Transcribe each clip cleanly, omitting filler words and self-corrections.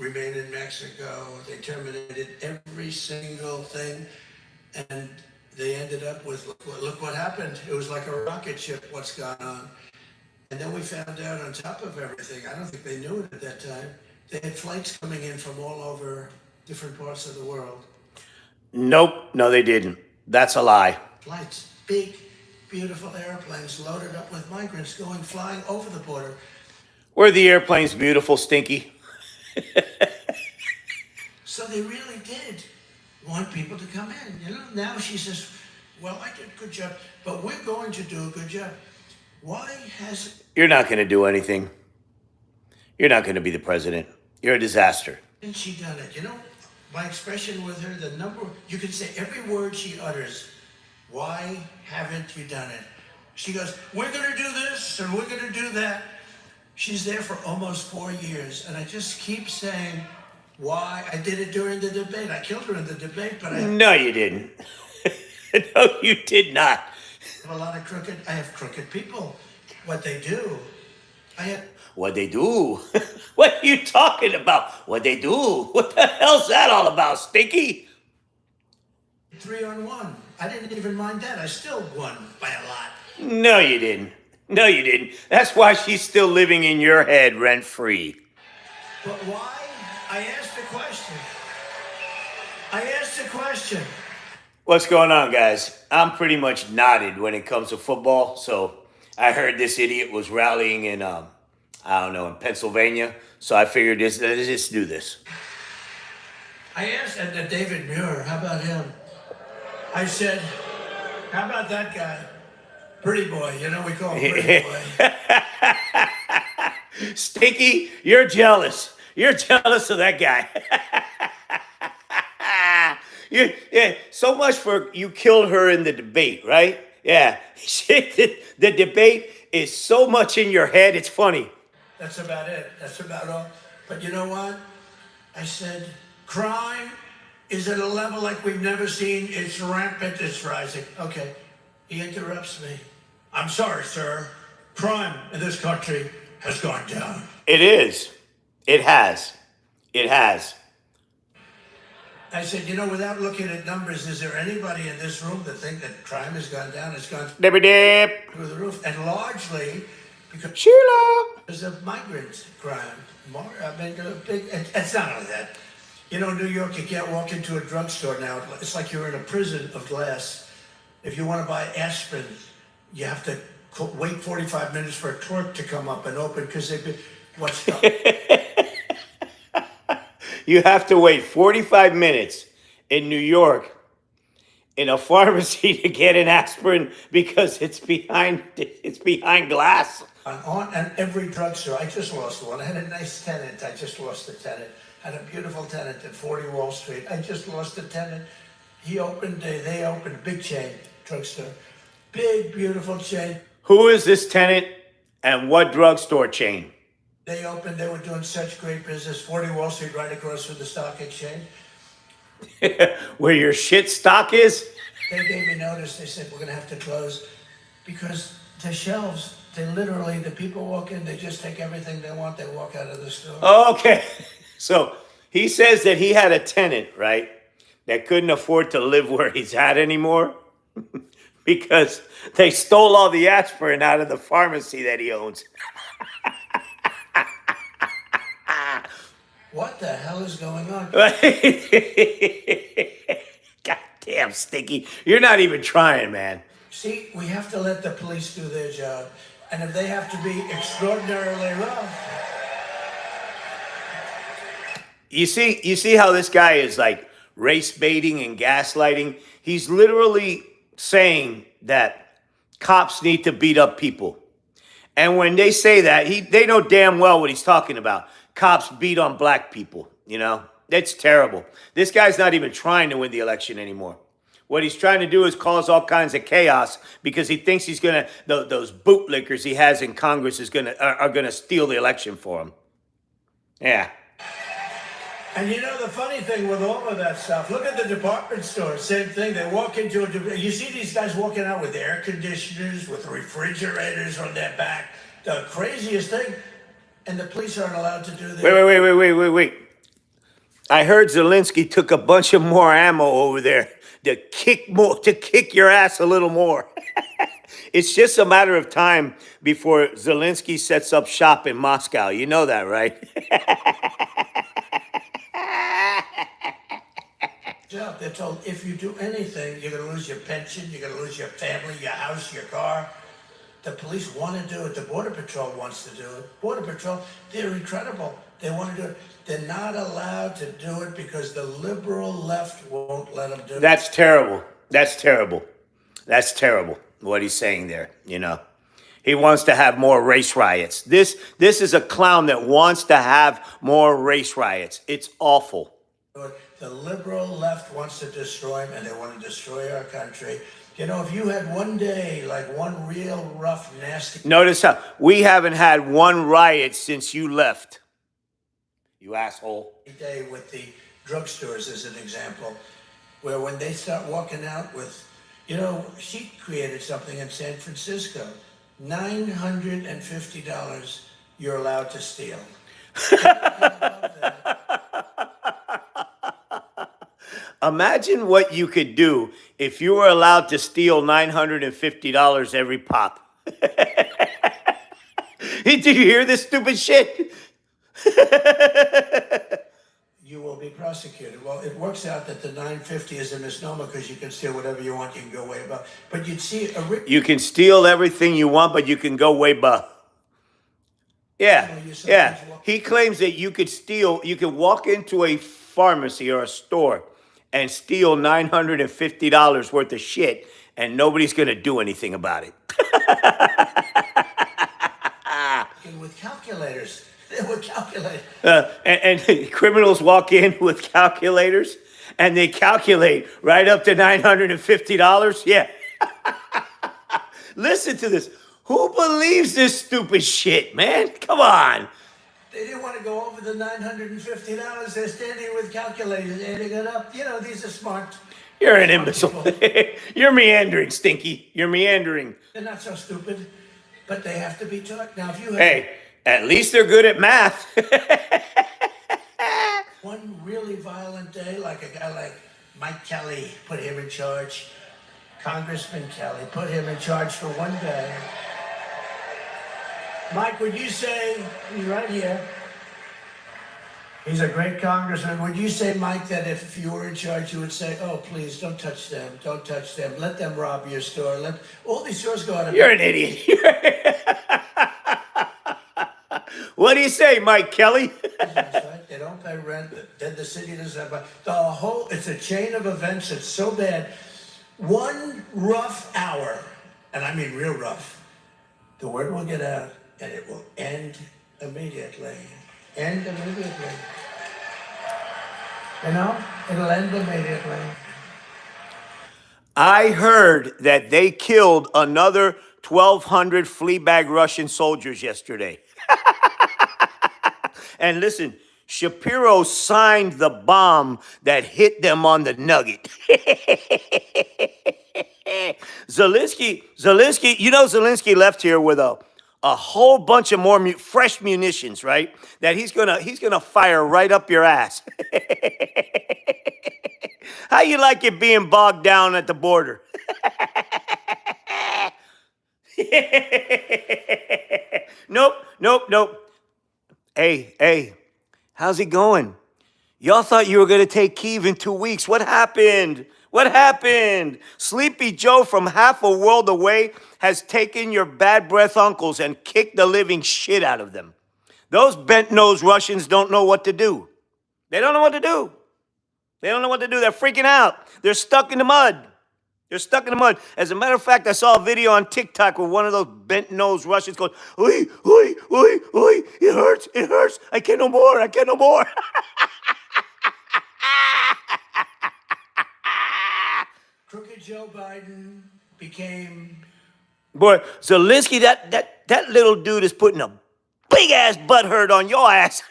remain in Mexico. They terminated every single thing, and they ended up with look what happened. It was like a rocket ship. What's gone on? And then we found out on top of everything. I don't think they knew it at that time. They had flights coming in from all over different parts of the world. Nope, no, they didn't. That's a lie. Flights, big, beautiful airplanes loaded up with migrants going flying over the border. Were the airplanes beautiful, Stinky? So they really did want people to come in. You know, now she says, well, I did a good job, but we're going to do a good job. Why has You're not going to do anything. You're not going to be the president. You're a disaster. hasn't she done it? You know, my expression with her, the number, you can say every word she utters. Why haven't you done it? She goes, we're going to do this and we're going to do that. She's there for almost 4 years. And I just keep saying, why? I did it during the debate. I killed her in the debate, but I No, you didn't. No, you did not. have a lot of I have crooked people. What they do. I had What they do? What are you talking about? What they do? What the hell's that all about, Stinky? 3-on-1. I didn't even mind that. I still won by a lot. No, you didn't. No, you didn't. That's why she's still living in your head rent free. But why? I asked a question. I asked a question. What's going on, guys? I'm pretty much knotted when it comes to football. So I heard this idiot was rallying in, I don't know, in Pennsylvania. So I figured let's just do this. I asked David Muir, how about him? I said, how about that guy? Pretty boy, you know, we call him Pretty Boy. Stinky, you're jealous. You're jealous of that guy. Yeah, so much for you killed her in the debate, right? Yeah. The debate is so much in your head, it's funny. That's about it. That's about all. But you know what? I said, crime is at a level like we've never seen. It's rampant. It's rising. Okay. He interrupts me. I'm sorry, sir. Crime in this country has gone down. It is. It has. It has. I said, you know, without looking at numbers, is there anybody in this room that think that crime has gone down? It's gone Dip. through the roof. And largely Sheila. because of migrant crime. I mean, it's not only that. You know, in New York, you can't walk into a drugstore now. It's like you're in a prison of glass. If you want to buy aspirin, you have to wait 45 minutes for a clerk to come up and open because what's up? You have to wait 45 minutes in New York in a pharmacy to get an aspirin because it's behind glass. And every drugstore, I just lost one. I had a nice tenant. I just lost the tenant. Had a beautiful tenant at 40 Wall Street. I just lost the tenant. They opened a big chain drugstore. Big, beautiful chain. Who is this tenant and what drugstore chain? They were doing such great business. 40 Wall Street, right across from the stock exchange. Where your shit stock is? They gave me notice. They said, we're going to have to close because the shelves, the people walk in, they just take everything they want. They walk out of the store. Okay. So he says that he had a tenant, right, that couldn't afford to live where he's at anymore because they stole all the aspirin out of the pharmacy that he owns. What the hell is going on? God damn, Stinky. You're not even trying, man. See, we have to let the police do their job. And if they have to be extraordinarily rough. You see how this guy is like race baiting and gaslighting? He's literally saying that cops need to beat up people. And when they say that, they know damn well what he's talking about. Cops beat on black people, you know? That's terrible. This guy's not even trying to win the election anymore. What he's trying to do is cause all kinds of chaos because he thinks he's gonna those bootlickers he has in Congress are gonna steal the election for him. Yeah. And you know the funny thing with all of that stuff, look at the department store, same thing. They walk into you see these guys walking out with air conditioners, with refrigerators on their back. The craziest thing, and the police aren't allowed to do that. Wait. I heard Zelensky took a bunch of more ammo over there to kick your ass a little more. It's just a matter of time before Zelensky sets up shop in Moscow. You know that, right? Yeah, they're told if you do anything, you're going to lose your pension, you're going to lose your family, your house, your car. The police want to do it. The Border Patrol wants to do it. Border Patrol, they're incredible. They want to do it. They're not allowed to do it because the liberal left won't let them do it. That's terrible. That's terrible. That's terrible what he's saying there, you know. He wants to have more race riots. This is a clown that wants to have more race riots. It's awful. The liberal left wants to destroy them, and they want to destroy our country. You know, if you had one day, like one real rough, nasty... Notice how we haven't had one riot since you left. You asshole. ...day with the drugstores as an example, where when they start walking out with... You know, she created something in San Francisco. $950 you're allowed to steal. Imagine what you could do if you were allowed to steal $950 every pop. Did you hear this stupid shit? You will be prosecuted. Well, it works out that the $950 is a misnomer because you can steal whatever you want. You can go way above. But you'd see a... You can steal everything you want, but you can go way above. Yeah, yeah. He claims that you could walk into a pharmacy or a store and steal $950 worth of shit, and nobody's going to do anything about it. And with calculators. They would calculate. And criminals walk in with calculators, and they calculate right up to $950. Yeah. Listen to this. Who believes this stupid shit, man? Come on. They didn't want to go over the $950. They're standing with calculators, adding it up. You know, these are smart. You're an imbecile. You're meandering, Stinky. You're meandering. They're not so stupid, but they have to be taught. Now, if you have... Hey, at least they're good at math. One really violent day, like a guy like Mike Kelly, put him in charge. Congressman Kelly, put him in charge for one day. Mike, would you say, he's right here, he's a great congressman. Would you say, Mike, that if you were in charge, you would say, oh, please, don't touch them, don't touch them, let them rob your store, let all these stores go out of... You're an idiot. What do you say, Mike Kelly? That's right. They don't pay rent, then the city doesn't have... it's a chain of events that's so bad. One rough hour, and I mean real rough, the word will get out, and it will end immediately. End immediately. You know, it'll end immediately. I heard that they killed another 1,200 Fleabag Russian soldiers yesterday. And listen, Shapiro signed the bomb that hit them on the nugget. Zelensky, you know Zelensky left here with a whole bunch of more fresh munitions, right? That he's gonna fire right up your ass. How you like it being bogged down at the border? Nope. Hey, how's it going? Y'all thought you were gonna take Kyiv in 2 weeks. What happened? Sleepy Joe from half a world away has taken your bad breath uncles and kicked the living shit out of them. Those bent-nosed Russians don't know what to do. They don't know what to do. They're freaking out. They're stuck in the mud. As a matter of fact, I saw a video on TikTok where one of those bent-nosed Russians goes, oi, it hurts. I can't no more. Crooked Joe Biden became... Boy, Zelensky, that little dude is putting a big-ass butt hurt on your ass.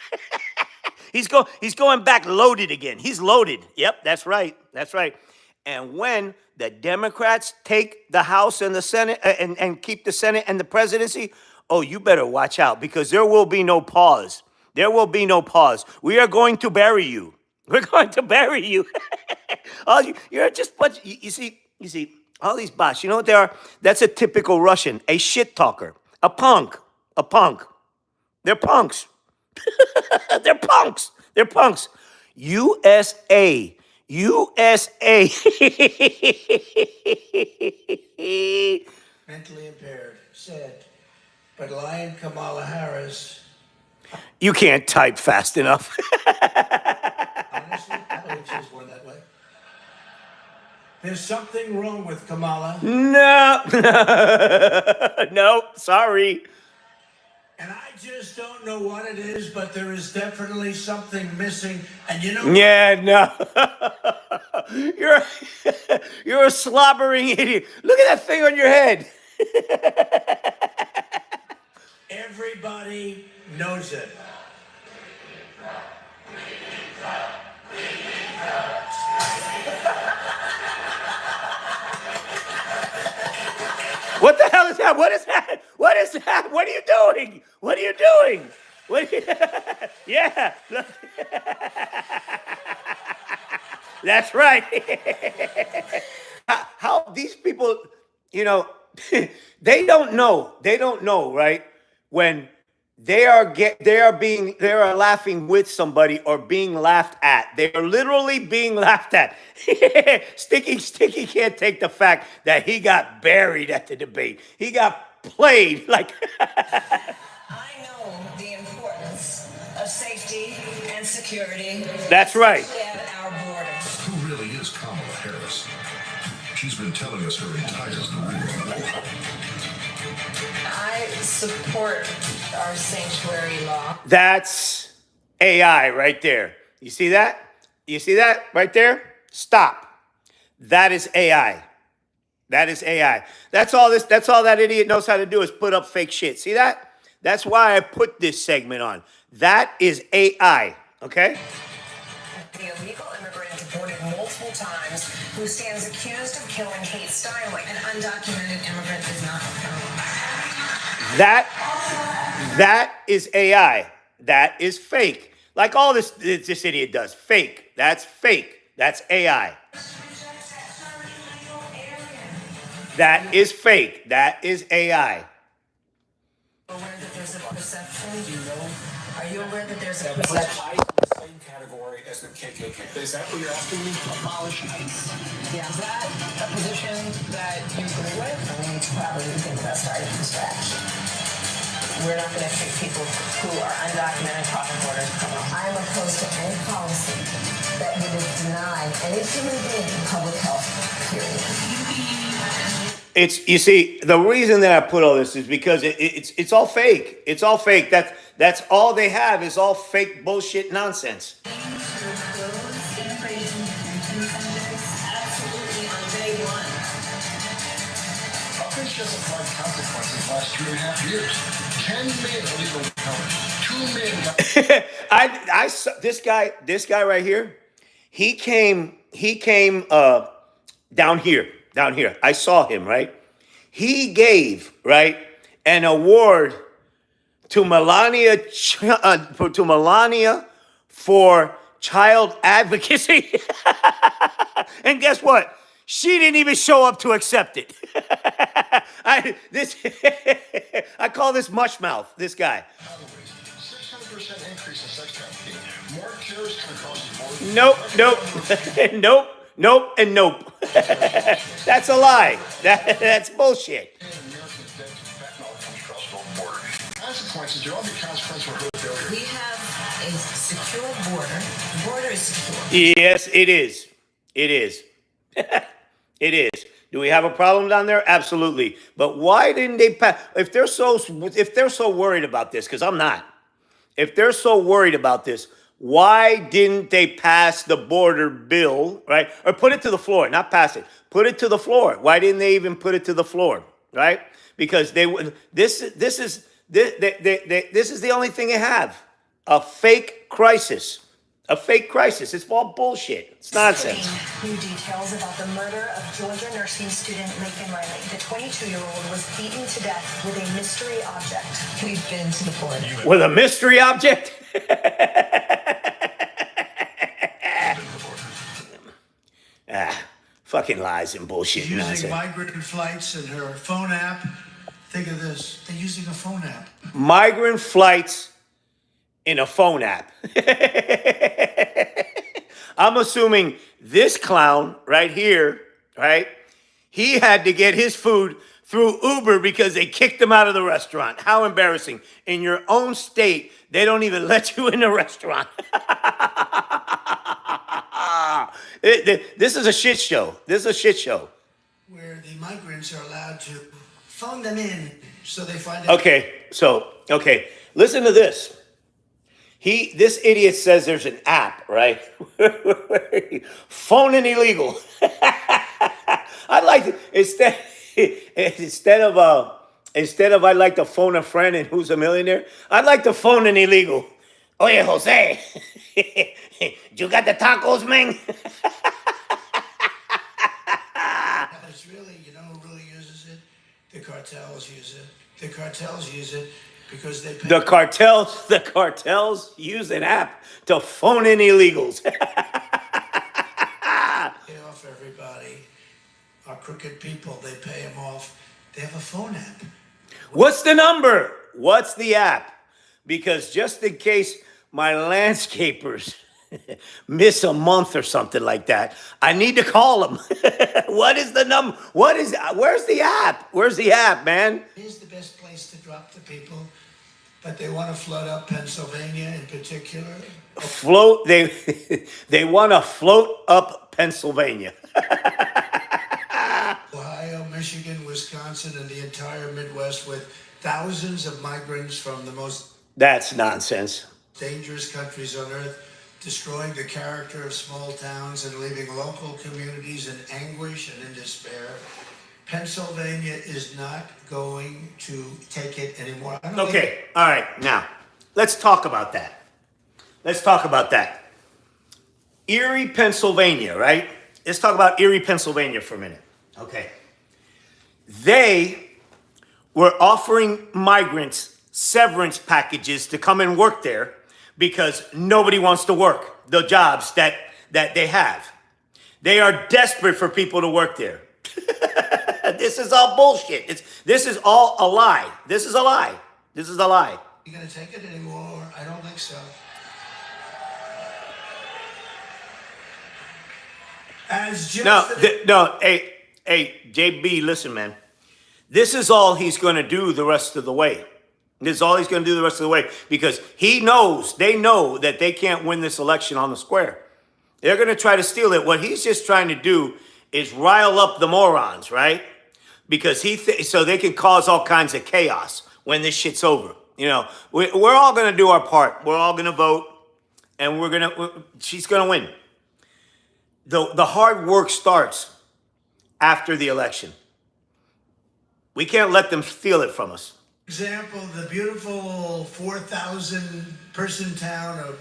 He's going back loaded again. He's loaded. Yep, that's right. And when the Democrats take the House and the Senate and keep the Senate and the presidency, oh, you better watch out because there will be no pause. We are going to bury you. We're going to bury you. You're just bunch. You see, all these bots. You know what they are? That's a typical Russian, a shit talker, a punk, a punk. They're punks. They're punks. They're punks. USA. USA. Mentally impaired, said, but lying Kamala Harris. You can't type fast enough. Honestly, I believe she was born that way. There's something wrong with Kamala. No. No, sorry. And I just don't know what it is, but there is definitely something missing. And you know, Yeah, no. You're a slobbering idiot. Look at that thing on your head. everybody knows it. What the hell is that? What is that? What is that? What are you doing? What are you doing? What are you... Yeah. Look. That's right. How these people, you know, they don't know. They don't know, right? When they are laughing with somebody or being laughed at. They are literally being laughed at. Sticky can't take the fact that he got buried at the debate. He got played like. I know the importance of safety and security. That's right. At our borders. Who really is Kamala Harris? She's been telling us her entire career. I support our sanctuary law. That's AI right there. You see that? You see that right there? Stop. That is AI. That is AI. That's all that idiot knows how to do is put up fake shit. See that? That's why I put this segment on. That is AI. Okay? The illegal immigrant deported multiple times who stands accused of killing Kate Steinle. An undocumented immigrant is not a criminal. That is AI. That is fake. Like all this idiot does. Fake. That's fake. That's AI. That is fake. That is AI. Aware that there's a perception? Do you know? Are you aware that there's a That puts perception? ICE in the same category as the KKK. Is that what you're asking me? Abolish ICE? Yeah, is that a position that you agree with? I mean, it's probably the thing about starting from scratch. We're not going to treat people who are undocumented crossing borders criminals. I am opposed to any policy that would deny any human being public health, period. You see, the reason that I put all this is because it's all fake. It's all fake. That's all they have is all fake bullshit nonsense. Absolutely on day one. How just applied consequences the last 2.5 years? 10 men illegal encounters. 2 men. I saw this guy right here. He came down here. I saw him, right? He gave, right, an award to Melania for child advocacy. And guess what? She didn't even show up to accept it. I call this mushmouth, this guy. 600% increase in sex trafficking. More terrorists coming across the border. Nope, and nope. That's a lie. That's bullshit. Americans dead to fentanyl comes across the border. Consequences, there will be consequences for her failure. We have a secure border. The border is secure. Yes, it is. It is. It is. Do we have a problem down there? Absolutely. But why didn't they pass? If they're so worried about this, because I'm not. If they're so worried about this, why didn't they pass the border bill, right? Or put it to the floor, not pass it. Put it to the floor. Why didn't they even put it to the floor, right? Because this is the only thing they have. A fake crisis. A fake crisis. It's all bullshit. It's nonsense. New details about the murder of Georgia nursing student Laken Riley. The 22-year-old was beaten to death with a mystery object. We've been to the border. With a mystery object? Fucking lies and bullshit Using nonsense. migrant flights and her phone app. Think of this. They're using a phone app. Migrant flights in a phone app. I'm assuming this clown right here, right? He had to get his food through Uber because they kicked him out of the restaurant. How embarrassing. In your own state, they don't even let you in the restaurant. This is a shit show. This is a shit show. Where the migrants are allowed to phone them in so they find out. Okay, listen to this. This idiot says there's an app, right? Phone in illegal. I'd like to, instead of I'd like to phone a friend and who's a millionaire, I'd like to phone an illegal. Oye, Jose, you got the tacos, man? It's really, you know who really uses it? The cartels use it. The cartels use it because they pay. The cartels use an app to phone in illegals. Pay off everybody. Our crooked people, they pay them off. They have a phone app. What's the number? What's the app? Because just in case my landscapers miss a month or something like that, I need to call them. What is the number? Where's the app? Where's the app, man? Here's the best place to drop the people, but they want to flood up Pennsylvania in particular. They want to float up Pennsylvania. Ohio, Michigan, Wisconsin, and the entire Midwest with thousands of migrants from the most That's nonsense. dangerous countries on earth, destroying the character of small towns and leaving local communities in anguish and in despair. Pennsylvania is not going to take it anymore. Okay, all right, now, let's talk about that. Erie, Pennsylvania, right? Let's talk about Erie, Pennsylvania for a minute. Okay. They were offering migrants severance packages to come and work there because nobody wants to work the jobs that they have. They are desperate for people to work there. This is all bullshit. This is all a lie. This is a lie. You gonna take it anymore? I don't think so. As just Hey, JB, listen, man. This is all he's going to do the rest of the way. This is all he's going to do the rest of the way because they know that they can't win this election on the square. They're going to try to steal it. What he's just trying to do is rile up the morons, right? Because so they can cause all kinds of chaos when this shit's over. You know, we're all going to do our part. We're all going to vote, and she's going to win. The hard work starts after the election. We can't let them steal it from us. example, the beautiful 4,000 person town of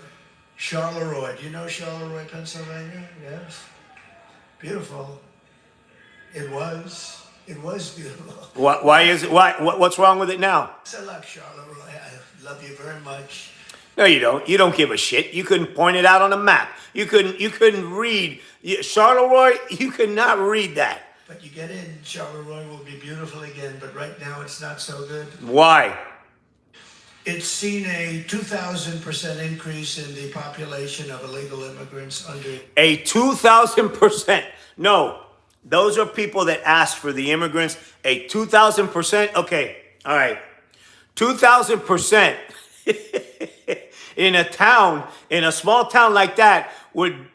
Charleroi. Do you know Charleroi, Pennsylvania? Yes. Beautiful. It was beautiful. Why is it? What's wrong with it now? I love Charleroi. I love you very much. No, you don't. You don't give a shit. You couldn't point it out on a map. You couldn't read Charleroi. You could not read that. But you get in, Charleroi will be beautiful again, but right now it's not so good. Why? It's seen a 2,000% increase in the population of illegal immigrants under... A 2,000%. No, those are people that asked for the immigrants. A 2,000%. Okay, all right. 2,000% in a small town like that would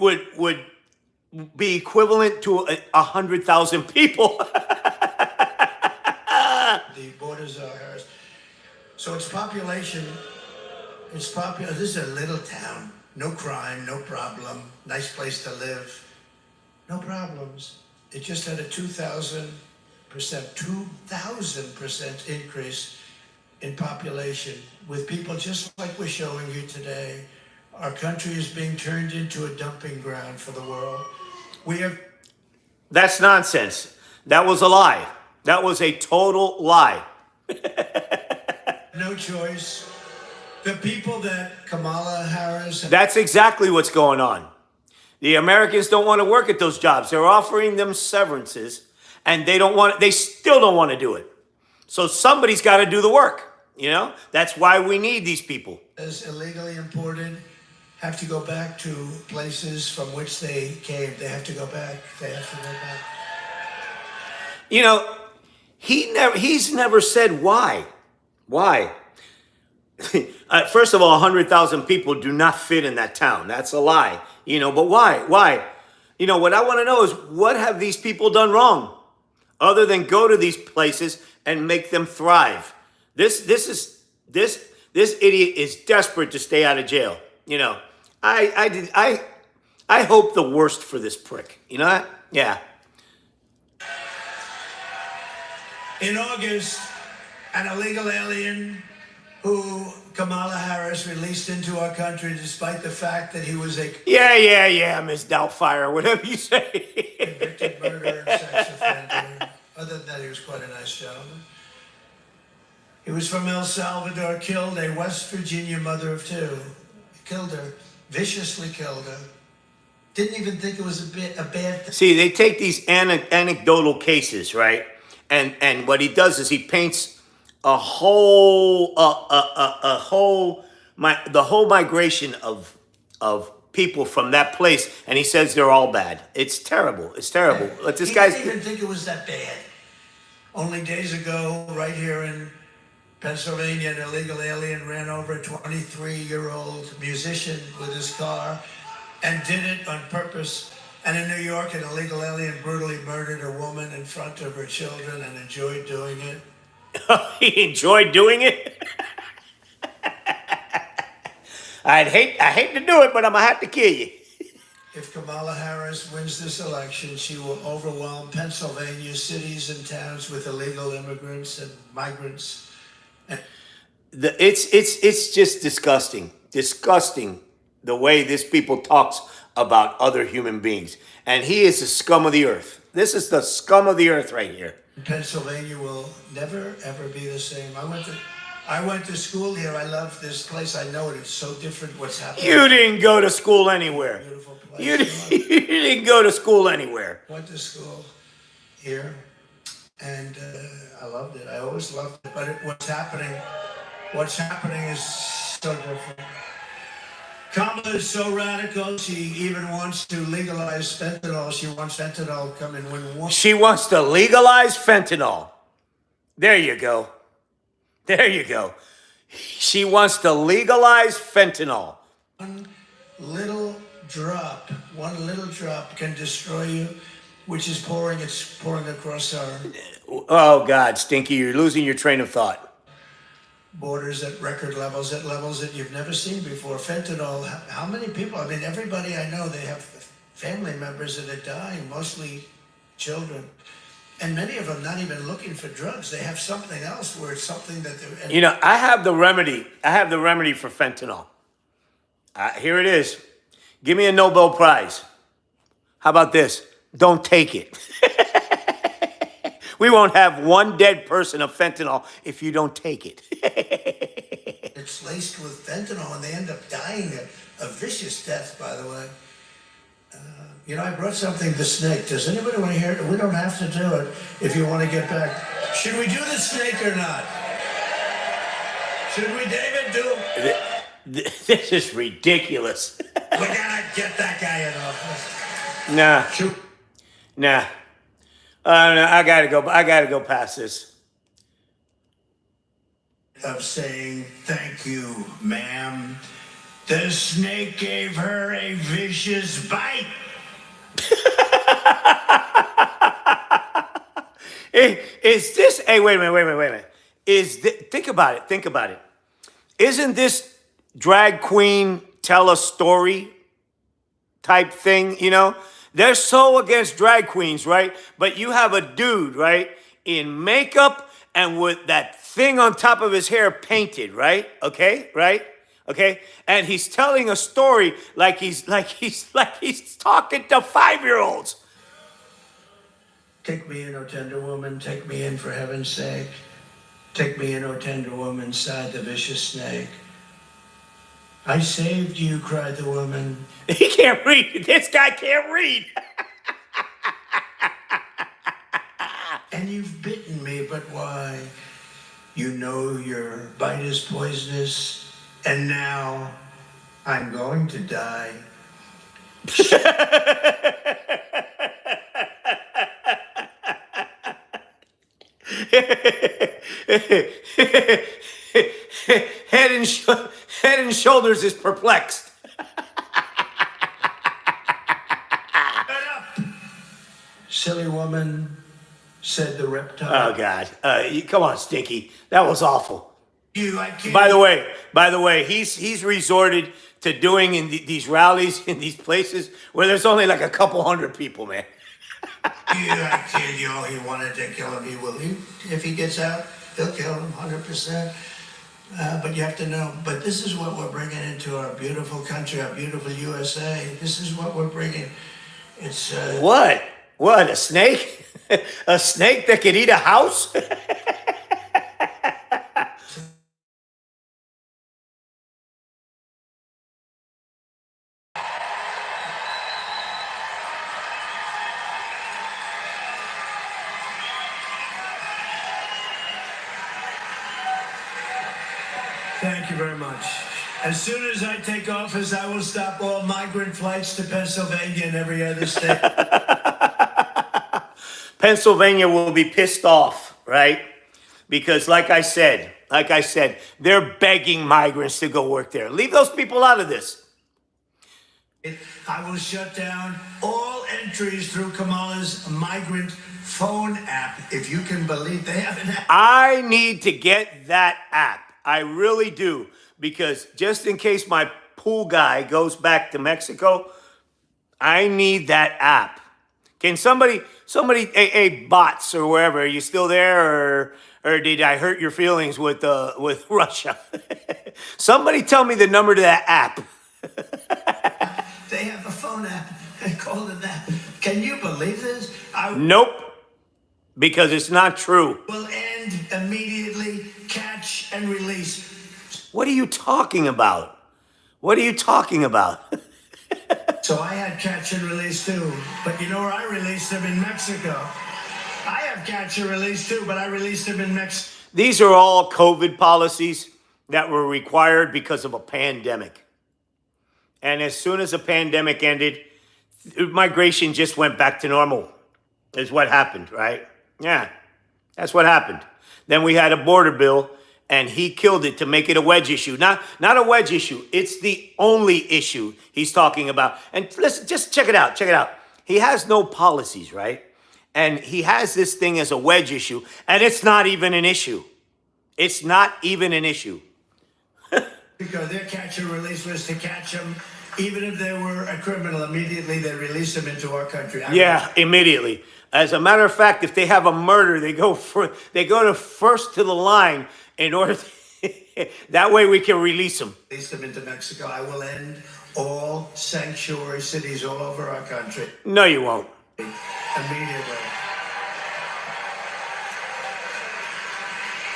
be equivalent to 100,000 people. The borders are hers. So its population, this is a little town. No crime, no problem, nice place to live. No problems. It just had a 2,000% increase in population with people just like we're showing you today. Our country is being turned into a dumping ground for the world. That's nonsense. That was a lie. That was a total lie. No choice. The people that Kamala Harris... That's exactly what's going on. The Americans don't want to work at those jobs. They're offering them severances, and they still don't want to do it. So somebody's got to do the work. That's why we need these people. As illegally imported have to go back to places from which they came. They have to go back. They have to go back. He's never said why. Why? First of all, 100,000 people do not fit in that town. That's a lie. But why? Why? What I want to know is, what have these people done wrong other than go to these places and make them thrive? This idiot is desperate to stay out of jail. I hope the worst for this prick. You know that? Yeah. In August, an illegal alien who Kamala Harris released into our country despite the fact that he was a Yeah, Miss Doubtfire, whatever you say. convicted murderer and sex offender. Other than that, he was quite a nice gentleman. He was from El Salvador, killed a West Virginia mother of two. Killed her, viciously killed her. Didn't even think it was a bad thing. See, they take these anecdotal cases, right? And what he does is he paints the whole migration of people from that place, and he says they're all bad. It's terrible. It's terrible. But this He guy's didn't even think it was that bad. Only days ago, right here in Pennsylvania, an illegal alien ran over a 23-year-old musician with his car and did it on purpose. And in New York, an illegal alien brutally murdered a woman in front of her children and enjoyed doing it. He enjoyed doing it. I hate to do it, but I'm gonna have to kill you. If Kamala Harris wins this election, she will overwhelm Pennsylvania cities and towns with illegal immigrants and migrants. It's just disgusting the way this people talks about other human beings, and he is the scum of the earth. This is the scum of the earth right here. Pennsylvania will never ever be the same. I went to school here. I love this place. I know it. It's so different. What's happening? You didn't go to school anywhere. Beautiful place. You didn't go to school anywhere. Went to school here, and I loved it. I always loved it. But what's happening is so different. Kamala is so radical, she even wants to legalize fentanyl. She wants fentanyl to come in when one. She wants to legalize fentanyl. There you go. There you go. She wants to legalize fentanyl. One little drop can destroy you, which is pouring across our Oh, God, Stinky, you're losing your train of thought. borders at record levels, at levels that you've never seen before. Fentanyl, how many people? I mean, everybody I know, they have family members that are dying, mostly children. And many of them not even looking for drugs. They have something else where it's something that they're... I have the remedy. I have the remedy for fentanyl. Here it is. Give me a Nobel Prize. How about this? Don't take it. We won't have one dead person of fentanyl if you don't take it. It's laced with fentanyl, and they end up dying a vicious death, by the way. I brought something to snake. Does anybody want to hear it? We don't have to do it if you want to get back. Should we do the snake or not? Should we, David, do it? This is ridiculous. We gotta get that guy in office. Nah. Shoot. Nah. No, I gotta go past this. Of saying, thank you, ma'am. The snake gave her a vicious bite. Is this? Hey, wait a minute. Think about it. Isn't this drag queen tell a story type thing? They're so against drag queens, right? But you have a dude, right, in makeup and with that thing on top of his hair painted, right? Okay, right? Okay, and he's telling a story like he's talking to 5-year-olds. Take me in, O tender woman, take me in for heaven's sake. Take me in, O tender woman, inside the vicious snake. I saved you, cried the woman. He can't read. This guy can't read. And you've bitten me, but why? You know your bite is poisonous, and now I'm going to die. Head and shoulders is perplexed. Shut up, silly woman, said the reptile. Oh God! Come on, Stinky. That was awful. I can't. By the way, he's resorted to doing in these rallies in these places where there's only like a couple hundred people, man. I kid you. He wanted to kill him. He will. If he gets out, he'll kill him 100%. But you have to know. But this is what we're bringing into our beautiful country, our beautiful USA. This is what we're bringing. It's What? What? A snake? A snake that could eat a house? Thank you very much. As soon as I take office, I will stop all migrant flights to Pennsylvania and every other state. Pennsylvania will be pissed off, right? Because like I said, they're begging migrants to go work there. Leave those people out of this. I will shut down all entries through Kamala's migrant phone app. If you can believe they have an app. I need to get that app. I really do. Because just in case my pool guy goes back to Mexico, I need that app. Can somebody, hey, bots or wherever, are you still there, or did I hurt your feelings with Russia? Somebody tell me the number to that app. They have a phone app. They call it that. Can you believe this? Nope, because it's not true. Will end immediately. Catch and release. What are you talking about? What are you talking about? So I had catch and release too, but you know where I released them? In Mexico. I have catch and release too, but I released them in Mexico. These are all COVID policies that were required because of a pandemic. And as soon as the pandemic ended, migration just went back to normal, is what happened, right? Yeah, that's what happened. Then we had a border bill, and he killed it to make it a wedge issue. Not a wedge issue. It's the only issue he's talking about. And listen, just check it out. Check it out. He has no policies, right? And he has this thing as a wedge issue, and it's not even an issue. It's not even an issue. Because their catch and release was to catch them, even if they were a criminal. Immediately they release them into our country. Yeah, immediately. As a matter of fact, if they have a murder, they go to first to the line in order that way we can release them. Release them into Mexico. I will end all sanctuary cities all over our country. No, you won't. Immediately.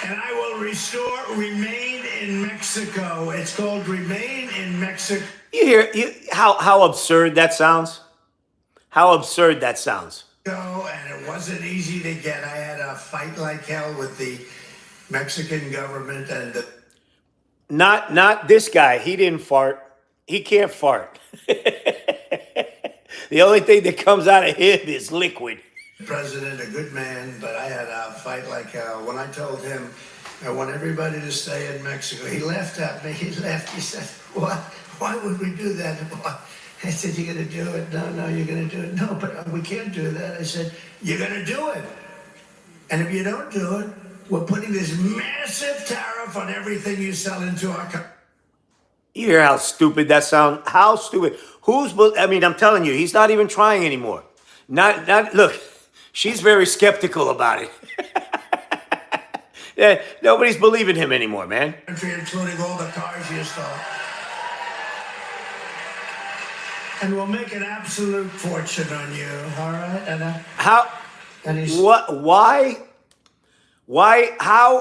And I will restore Remain in Mexico. It's called Remain in Mexico. You hear how absurd that sounds? How absurd that sounds. And it wasn't easy to get. I had a fight like hell with the Mexican government and the... Not this guy. He didn't fart. He can't fart. The only thing that comes out of him is liquid. President, a good man, but I had a fight like hell. When I told him I want everybody to stay in Mexico, he laughed at me. He laughed. He said, why would we do that? I said, you're going to do it? No, you're going to do it. No, but we can't do that. I said, you're going to do it. And if you don't do it, we're putting this massive tariff on everything you sell into our country. You hear how stupid that sounds? How stupid? I'm telling you, he's not even trying anymore. Look, she's very skeptical about it. Yeah, nobody's believing him anymore, man. Including all the cars you stole. And we'll make an absolute fortune on you, all right? How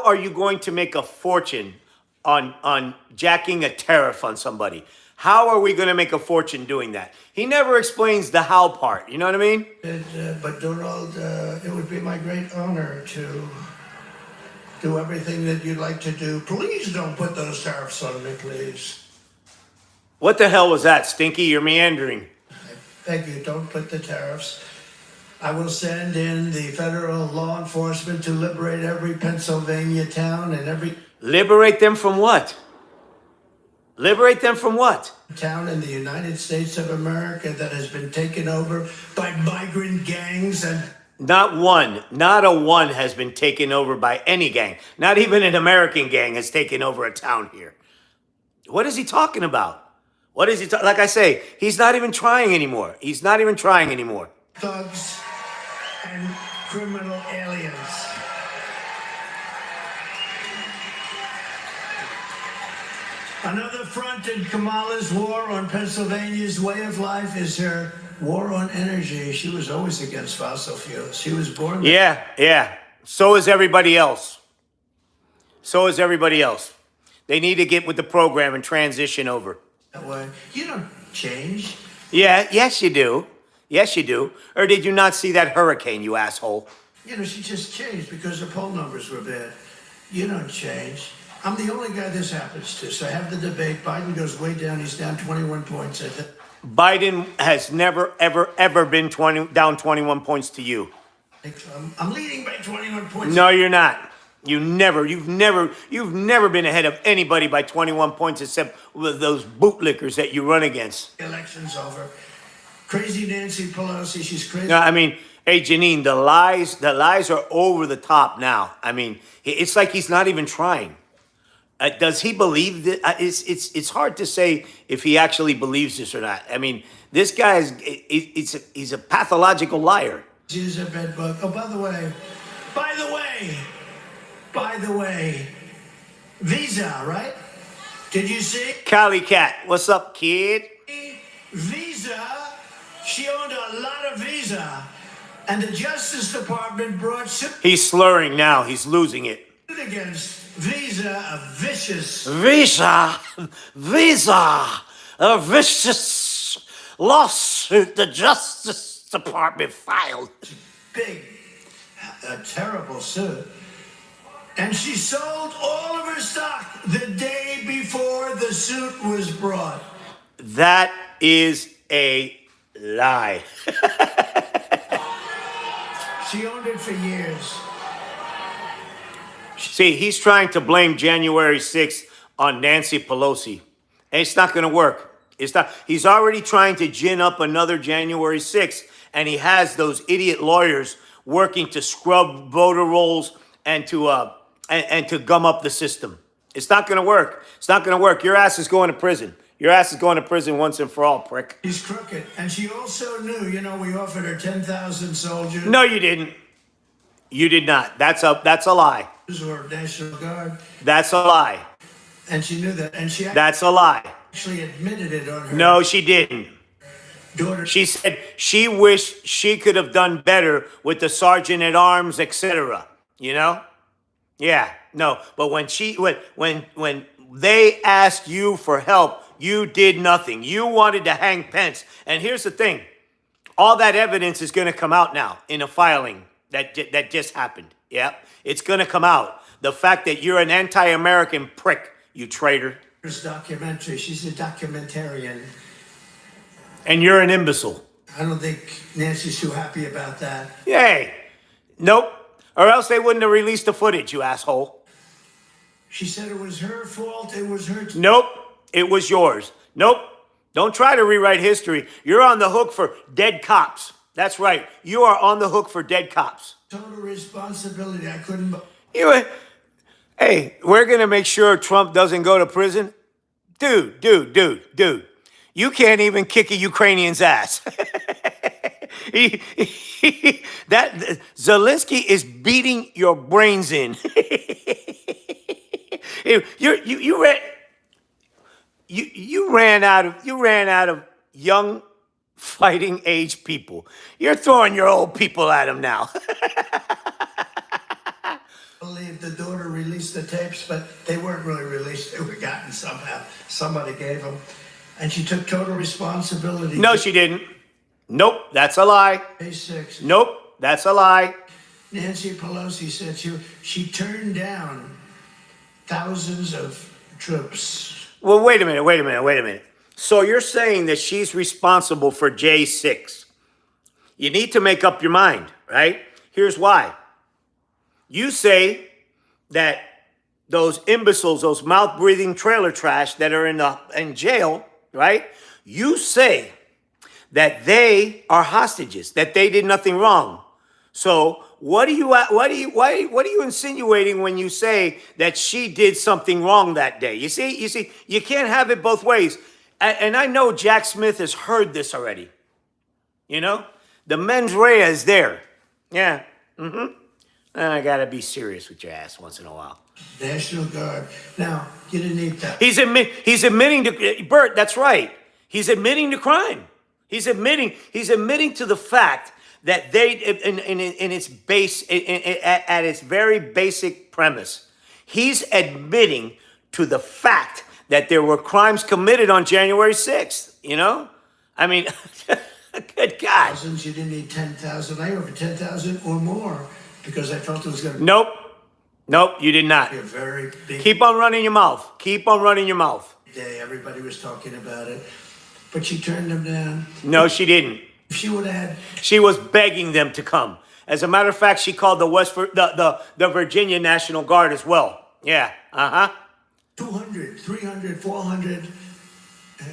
are you going to make a fortune on jacking a tariff on somebody. How are we going to make a fortune doing that? He never explains the how part. You know what I mean? But Donald, it would be my great honor to do everything that you'd like to do. Please don't put those tariffs on me, please. What the hell was that, Stinky? You're meandering. I beg you, don't put the tariffs. I will send in the federal law enforcement to liberate every Pennsylvania town and every Liberate them from what? Liberate them from what? town in the United States of America that has been taken over by migrant gangs and Not a one has been taken over by any gang. Not even an American gang has taken over a town here. What is he talking about? What is he like I say, he's not even trying anymore. He's not even trying anymore. thugs and criminal aliens. Another front in Kamala's war on Pennsylvania's way of life is her war on energy. She was always against fossil fuels. She was born Yeah. So is everybody else. So is everybody else. They need to get with the program and transition over. that way. You don't change. Yeah, yes you do. Yes you do. Or did you not see that hurricane, you asshole? You know, she just changed because her poll numbers were bad. You don't change. I'm the only guy this happens to. So I have the debate. Biden goes way down. He's down 21 points. Biden has never, ever been down 21 points to you. I'm leading by 21 points. No, you're not. You've never been ahead of anybody by 21 points except with those bootlickers that you run against. Election's over. Crazy Nancy Pelosi. She's crazy. No, I mean, hey, Janine, the lies are over the top now. I mean, it's like he's not even trying. Does he believe that? It's hard to say if he actually believes this or not. I mean, this guy he's a pathological liar. She's a bed bug. Oh, by the way, Visa, right? Did you see? Cali Cat, what's up, kid? Visa, she owned a lot of Visa, and the Justice Department brought suit He's slurring now. He's losing it. against Visa, a vicious A vicious lawsuit the Justice Department filed. big, a terrible suit. And she sold all of her stock the day before the suit was brought. That is a lie. She owned it for years. See, he's trying to blame January 6th on Nancy Pelosi. And it's not going to work. It's not. He's already trying to gin up another January 6th, and he has those idiot lawyers working to scrub voter rolls and to gum up the system. It's not going to work. It's not going to work. Your ass is going to prison. Your ass is going to prison once and for all, prick. He's crooked. And she also knew, we offered her 10,000 soldiers. No, you didn't. You did not. That's a lie. Or National Guard. That's a lie. And she knew that. And she That's a lie. actually admitted it on her No, she didn't. daughter. She said she wished she could have done better with the sergeant at arms, etc. You know? Yeah, no. But when they asked you for help, you did nothing. You wanted to hang Pence. And here's the thing. All that evidence is going to come out now in a filing that just happened. Yep. It's going to come out. The fact that you're an anti-American prick, you traitor. Documentary. She's a documentarian. And you're an imbecile. I don't think Nancy's too happy about that. Yay. Nope. Or else they wouldn't have released the footage, you asshole. She said it was her fault. It was her. Nope. It was yours. Nope. Don't try to rewrite history. You're on the hook for dead cops. That's right. You are on the hook for dead cops. Total responsibility. I couldn't. Hey, we're going to make sure Trump doesn't go to prison. Dude. You can't even kick a Ukrainian's ass. Zelensky is beating your brains in. You ran out of young fighting age people. You're throwing your old people at him now. believe the daughter released the tapes, but they weren't really released. They were gotten somehow. Somebody gave them. And she took total responsibility. No, she didn't. Nope, that's a lie. Day 6. Nope, that's a lie. Nancy Pelosi said she turned down thousands of troops. Well, wait a minute. So you're saying that she's responsible for J6. You need to make up your mind, right? Here's why. You say that those imbeciles, those mouth-breathing trailer trash that are in jail, right? You say that they are hostages, that they did nothing wrong. So what are you insinuating when you say that she did something wrong that day? You see, you can't have it both ways. And I know Jack Smith has heard this already. You know, the mens rea is there. Yeah. I gotta be serious with your ass once in a while. National Guard. Now, you didn't need that. He's admitting to Bert. That's right. He's admitting to crime. He's admitting to the fact that they, in its base, at its very basic premise, he's admitting to the fact that there were crimes committed on January 6th. You know, I mean, good God. Thousands, you didn't need 10,000. I over 10,000 or more because I felt it was going to Nope, you did not. be a very big Keep on running your mouth. Keep on running your mouth. day. Everybody was talking about it, but she turned them down. No, she didn't. If she would have had She was begging them to come. As a matter of fact, she called the Virginia National Guard as well. Yeah, 200, 300, 400,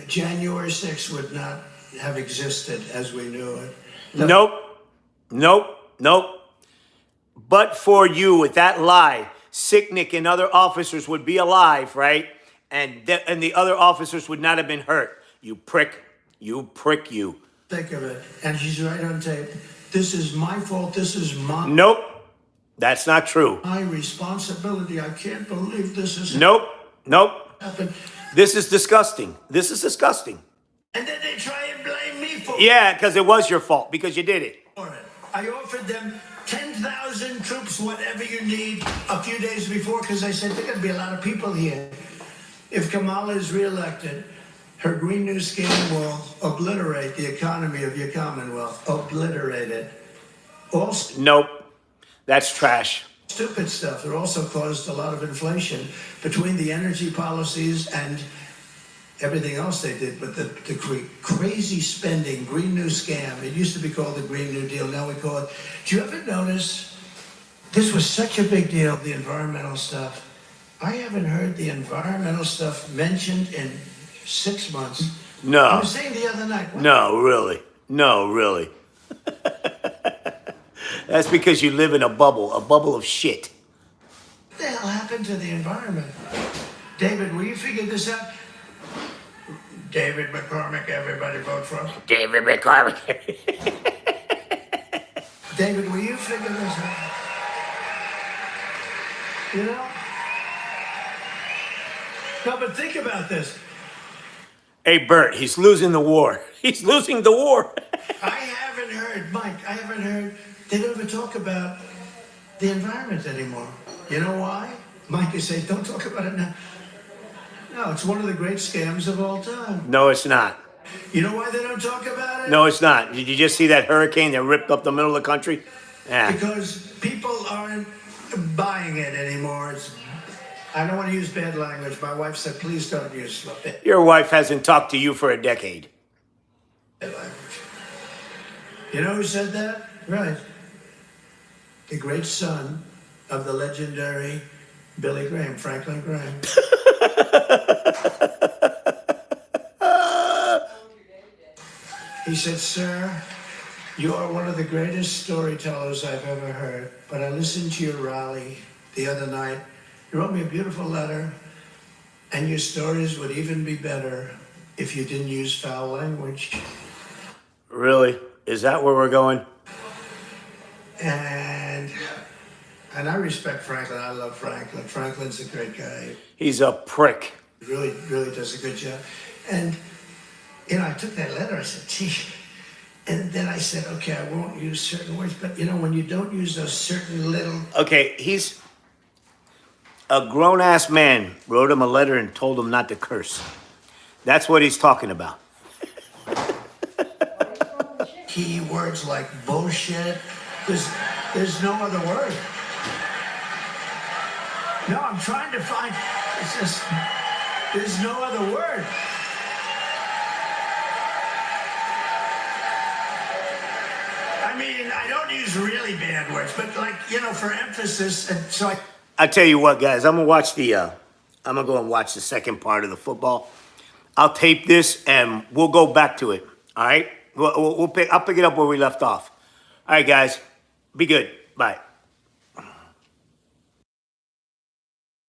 January 6th would not have existed as we knew it. Nope. But for you, with that lie, Sicknick and other officers would be alive, right? And the other officers would not have been hurt. You prick. You. Think of it. And she's right on tape. This is my fault. This is Nope. That's not true. my responsibility. I can't believe this is Nope. happened. This is disgusting. And then they try and blame me for Yeah, because it was your fault, because you did it. it. I offered them 10,000 troops, whatever you need, a few days before, because I said, there are going to be a lot of people here. If Kamala is reelected, her Green New Scheme will obliterate the economy of your Commonwealth. Obliterate it. All Nope. That's trash. stupid stuff. It also caused a lot of inflation between the energy policies and everything else they did. But the crazy spending, Green New Scam, it used to be called the Green New Deal. Now we call it. Do you ever notice this was such a big deal, the environmental stuff? I haven't heard the environmental stuff mentioned in 6 months. I No. was saying the other night. What No, really. That's because you live in a bubble of shit. the hell happened to the environment? David, will you figure this out? David McCormick, everybody vote for him. David McCormick. David, will you figure this out? You know? No, but think about this. Hey, Bert, he's losing the war. He's losing the war. I haven't heard, Mike, they don't ever talk about the environment anymore. You know why? Mike is saying, don't talk about it now. No, it's one of the great scams of all time. No, it's not. You know why they don't talk about it? No, it's not. Did you just see that hurricane that ripped up the middle of the country? Yeah. Because people aren't buying it anymore. I don't want to use bad language. My wife said, please don't use bad Your wife hasn't talked to you for a decade. language. You know who said that? Right. The great son of the legendary Billy Graham, Franklin Graham. He said, sir, you are one of the greatest storytellers I've ever heard, but I listened to your rally the other night. You wrote me a beautiful letter, and your stories would even be better if you didn't use foul language. Really? Is that where we're going? And I respect Franklin. I love Franklin. Franklin's a great guy. He's a prick. He really does a good job. And, you know, I took that letter, I said, gee. And then I said, okay, I won't use certain words. But, you know, when you don't use those certain little... Okay, he's a grown-ass man wrote him a letter and told him not to curse. That's what he's talking about. Key words like bullshit. There's no other word. No, I'm trying to find, it's just, there's no other word. I mean, I don't use really bad words, but like, you know, for emphasis, and so I tell you what, guys, I'm gonna go and watch the second part of the football. I'll tape this and we'll go back to it. All right, I'll pick it up where we left off. All right, guys, be good. Bye.